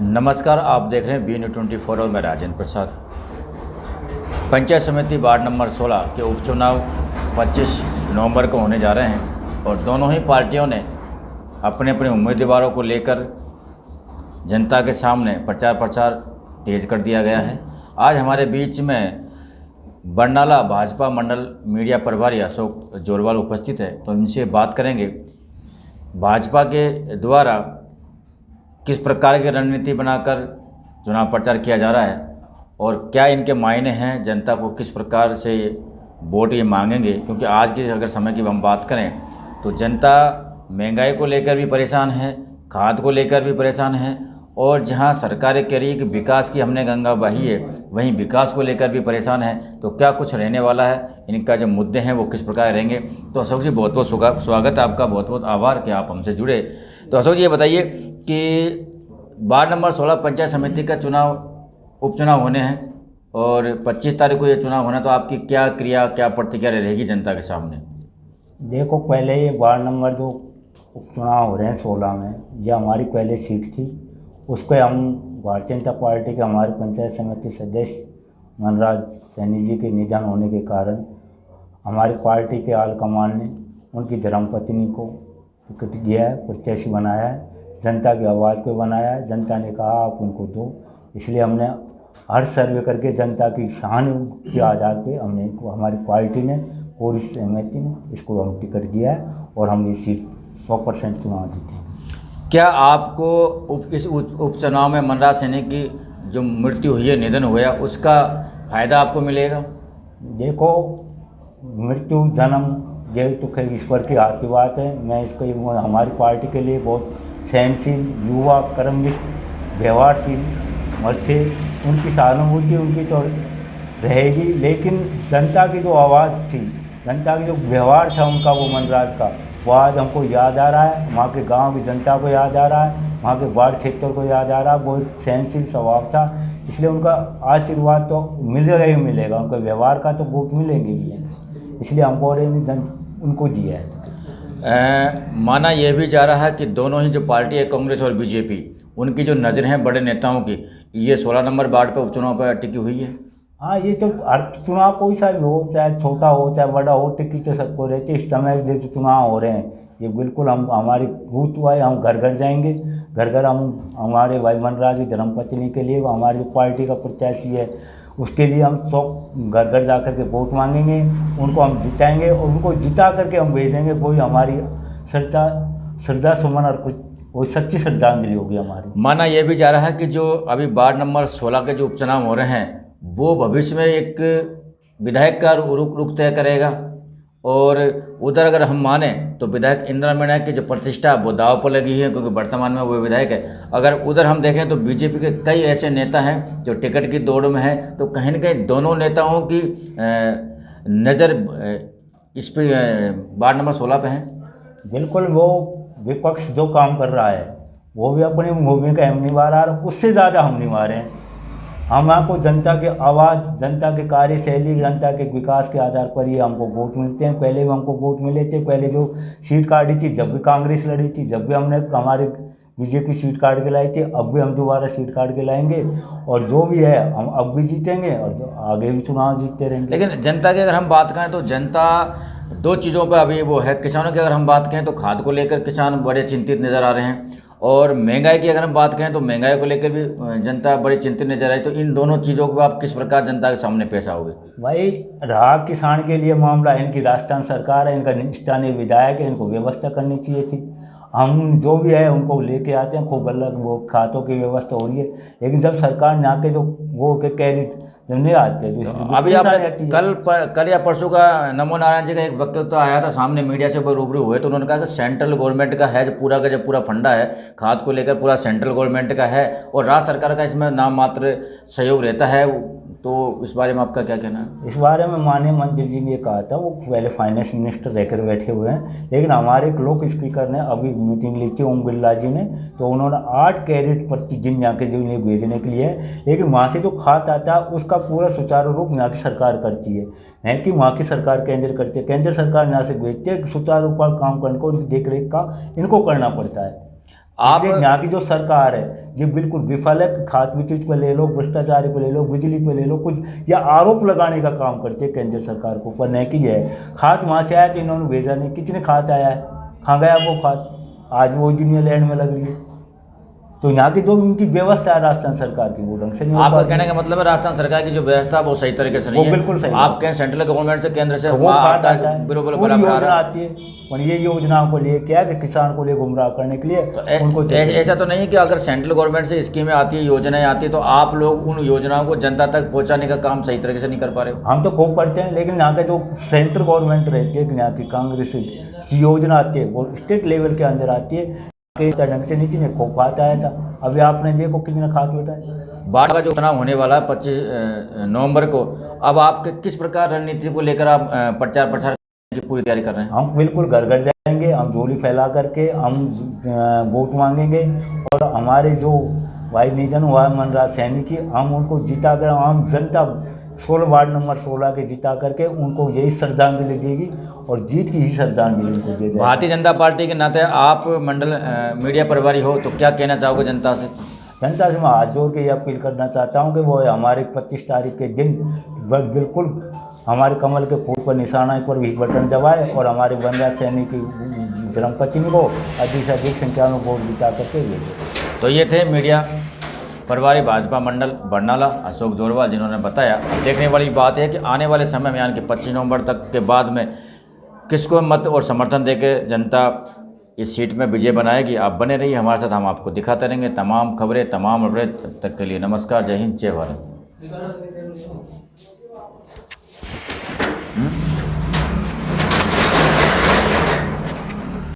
नमस्कार, आप देख रहे हैं BN24 और मैं राजेंद्र प्रसाद। पंचायत समिति वार्ड नंबर 16 के उपचुनाव 25 नवंबर को होने जा रहे हैं और दोनों ही पार्टियों ने अपने अपने उम्मीदवारों को लेकर जनता के सामने प्रचार तेज कर दिया गया है। आज हमारे बीच में बरनाला भाजपा मंडल मीडिया प्रभारी अशोक जोरवाल उपस्थित है, तो इनसे बात करेंगे भाजपा के द्वारा किस प्रकार की रणनीति बनाकर चुनाव प्रचार किया जा रहा है और क्या इनके मायने हैं, जनता को किस प्रकार से वोट ये मांगेंगे। क्योंकि आज के अगर समय की हम बात करें तो जनता महंगाई को लेकर भी परेशान है, खाद को लेकर भी परेशान है और जहां सरकारें कह रही है कि विकास की हमने गंगा बही है, वहीं विकास को लेकर भी परेशान है। तो क्या कुछ रहने वाला है, इनका जो मुद्दे हैं वो किस प्रकार रहेंगे। तो अशोक जी, बहुत बहुत स्वागत है आपका, बहुत बहुत आभार कि आप हमसे जुड़े। तो अशोक जी, ये बताइए कि वार्ड नंबर 16 पंचायत समिति का उपचुनाव होने हैं और 25 तारीख को ये चुनाव होना, तो आपकी क्या क्रिया, क्या प्रतिक्रिया रहेगी जनता के सामने? देखो, पहले ये वार्ड नंबर जो उपचुनाव हो रहे हैं 16 में, ये हमारी पहले सीट थी। उस पर हम भारतीय जनता पार्टी के हमारे पंचायत समिति सदस्य मनराज सैनी जी के निधन होने के कारण हमारी पार्टी के आल कमान ने उनकी धर्मपत्नी को टिकट दिया है, प्रत्याशी बनाया है, जनता की आवाज़ पे बनाया है। जनता ने कहा आप उनको दो, इसलिए हमने हर सर्वे करके जनता की सहानुभूति के आधार पे हमने हमारी पार्टी ने पूरी सहमति ने इसको हम टिकट दिया है और हम ये सीट 100% चुनाव जीतेंगे। क्या आपको इस उपचुनाव में मनराज सैनी की जो मृत्यु हुई है, निधन हुआ, उसका फ़ायदा आपको मिलेगा? देखो, मृत्यु जन्म ये तो खैर ईश्वर के हाथ की बात है। मैं इसको हमारी पार्टी के लिए बहुत सहनशील, युवा, कर्मनिष्ठ, व्यवहारशील मर्द थे। उनकी सहानुभूति उनकी तो रहेगी, लेकिन जनता की जो आवाज़ थी, जनता की जो व्यवहार था उनका, वो मनराज का, वो आज हमको याद आ रहा है। वहाँ के गांव की जनता को याद आ रहा है, वहाँ के वार्ड क्षेत्र को याद आ रहा है। वो एक सहनशील स्वभाव था, इसलिए उनका आशीर्वाद तो मिलेगा ही मिलेगा, उनके व्यवहार का तो वोट मिलेंगे, इसलिए हमको उनको दिया है। माना यह भी जा रहा है कि दोनों ही जो पार्टी है, कांग्रेस और बीजेपी, उनकी जो नज़र हैं बड़े नेताओं की, ये 16 नंबर वार्ड पर उपचुनाव पर टिकी हुई है। हाँ, ये तो हर चुनाव कोई सा भी हो, चाहे छोटा हो चाहे बड़ा हो, टिकी तो सबको रहती है। इस समय जैसे चुनाव हो रहे हैं, ये बिल्कुल हम हमारी बूथ वाई हम घर घर जाएंगे, घर घर हम हमारे भाई मनराज की धर्मपत्नी के लिए, हमारी जो पार्टी का प्रत्याशी है उसके लिए हम सब घर घर जा कर के वोट मांगेंगे, उनको हम जिताएंगे और उनको जिता करके हम भेजेंगे। कोई हमारी श्रद्धा सुमन और कुछ वो सच्ची श्रद्धांजलि होगी हमारी। माना यह भी जा रहा है कि जो अभी वार्ड नंबर 16 के जो उपचुनाव हो रहे हैं, वो भविष्य में एक विधायक का रुख तय करेगा और उधर अगर हम माने तो विधायक इंदिरा मीणा की जो प्रतिष्ठा वो दाव पर लगी है, क्योंकि वर्तमान में वो विधायक है। अगर उधर हम देखें तो बीजेपी के कई ऐसे नेता हैं जो टिकट की दौड़ में हैं, तो कहीं न कहीं दोनों नेताओं की नज़र इस पर वार्ड नंबर 16 पे है। बिल्कुल, वो विपक्ष जो काम कर रहा है वो भी अपनी भूमिका हम निभा रहा है, उससे ज़्यादा हम निभा रहे हैं। हम आपको जनता की आवाज़, जनता के कार्यशैली, जनता के विकास के आधार पर ही हमको वोट मिलते हैं। पहले भी हमको वोट मिले थे, पहले जो सीट काटी थी जब भी कांग्रेस लड़ी थी, जब भी हमने हमारे बीजेपी सीट काट के लाई थी, अब भी हम दोबारा सीट काट के लाएंगे और जो भी है हम अब भी जीतेंगे और जो आगे भी चुनाव जीतते रहेंगे। लेकिन जनता की अगर हम बात करें तो जनता दो चीज़ों पर अभी वो है। किसानों की अगर हम बात करें तो खाद को लेकर किसान बड़े चिंतित नज़र आ रहे हैं और महंगाई की अगर हम बात करें तो महंगाई को लेकर भी जनता बड़ी चिंतित नजर आ रही। तो इन दोनों चीज़ों को आप किस प्रकार जनता के सामने पेश आओगे? भाई, रहा किसान के लिए मामला, इनकी राजस्थान सरकार है, इनका स्थानीय विधायक है, इनको व्यवस्था करनी चाहिए थी। हम जो भी है उनको लेके आते हैं, खूब अलग वो खातों की व्यवस्था हो रही है, लेकिन जब सरकार यहाँ के जो वो के कैरेट जब नहीं आते तो अभी आपने कल या परसों का नमो नारायण जी का एक वक्तव्य तो आया था सामने, मीडिया से वो रूबरू हुए, तो उन्होंने कहा कि सेंट्रल गवर्नमेंट का है जो पूरा फंडा है खाद को लेकर, पूरा सेंट्रल गवर्नमेंट का है और राज्य सरकार का इसमें नाम मात्र सहयोग रहता है। तो इस बारे में आपका क्या कहना है? इस बारे में माननीय मंत्री जी ने कहा था, वो पहले फाइनेंस मिनिस्टर रहकर बैठे हुए हैं, लेकिन हमारे एक लोक स्पीकर ने अभी मीटिंग ली थी ओम बिरला जी ने, तो उन्होंने 8 कैरेट प्रतिदिन यहाँ के जो इन्हें भेजने के लिए है, लेकिन वहाँ से जो खाद आता है उसका पूरा सुचारू रूप यहाँ की सरकार करती है, नहीं कि वहाँ की सरकार केंद्र करती है। केंद्र सरकार यहाँ से भेजती है, सुचारू रूप काम करने को, उनकी देख रेख का इनको करना पड़ता है। आप इसलिए यहाँ की जो सरकार है ये बिल्कुल विफल है। खाद बीज पर ले लो, भ्रष्टाचार पर ले लो, बिजली पर ले लो, कुछ या आरोप लगाने का काम करते हैं केंद्र सरकार को, पर नहीं की है। खाद वहाँ से आया तो इन्होंने भेजा नहीं, कितने खाद आया है, कहाँ गया वो खाद, आज वो यूनियन लैंड में लग रही है। तो यहाँ की जो इनकी व्यवस्था है राजस्थान सरकार की वो ढंग से नहीं हो आपका पाती। कहने का मतलब है राजस्थान सरकार की जो व्यवस्था है वो सही तरीके से नहीं वो है। बिल्कुल सही आप कहें सेंट्रल गवर्नमेंट से, केंद्र से तो वो खाद आता है, बिल्कुल पूरी बराबर आ योजना रहा है। आती है, और ये योजनाओं को लिए क्या है कि किसान को लिए गुमराह करने के लिए उनको ऐसा तो नहीं है कि अगर सेंट्रल गवर्नमेंट से स्कीमें आती है, योजनाएं आती है, तो आप लोग उन योजनाओं को जनता तक पहुंचाने का काम सही तरीके से नहीं कर पा रहे हो? हम तो खूब करते हैं, लेकिन यहाँ के जो सेंट्रल गवर्नमेंट रहती है, यहाँ की कांग्रेस की योजना आती है वो स्टेट लेवल के अंदर आती है, कि ढंग से नीचे में खूब खाद आया था। अभी आपने देखो कितना खाद बैठा है। बाढ़ का जो चुनाव होने वाला है 25 नवंबर को, अब आप किस प्रकार रणनीति को लेकर आप प्रचार प्रसार की पूरी तैयारी कर रहे हैं? हम बिल्कुल घर घर जाएंगे, हम झोली फैला करके हम वोट मांगेंगे, और हमारे जो भाई निधन हुआ है मनराज सैनी की, हम उनको जिता कर, हम जनता 16 वार्ड नंबर 16 के जिता करके उनको यही श्रद्धांजलि देगी, और जीत की ही श्रद्धांजलि उनको दे जाएगी। भारतीय जनता पार्टी के नाते आप मंडल मीडिया प्रभारी हो, तो क्या कहना चाहोगे जनता से? जनता से मैं हाथ जोड़ के ये अपील करना चाहता हूँ कि वो हमारे 25 तारीख के दिन बिल्कुल हमारे कमल के फूल पर निशाना पर भी बटन दबाए, और हमारे बनराज सैनी की धर्मपत्नी को अधिक से अधिक संख्या में वोट जिता करके भेजे। तो ये थे मीडिया प्रभारी भाजपा मंडल बरनाला अशोक जोरवाल, जिन्होंने बताया। देखने वाली बात है कि आने वाले समय में यानी कि 25 नवंबर तक के बाद में किसको मत और समर्थन देके जनता इस सीट में विजय बनाएगी। आप बने रहिए हमारे साथ, हम आपको दिखाते रहेंगे तमाम खबरें, तमाम अपडेट। तब तक के लिए नमस्कार, जय हिंद, जय भारत।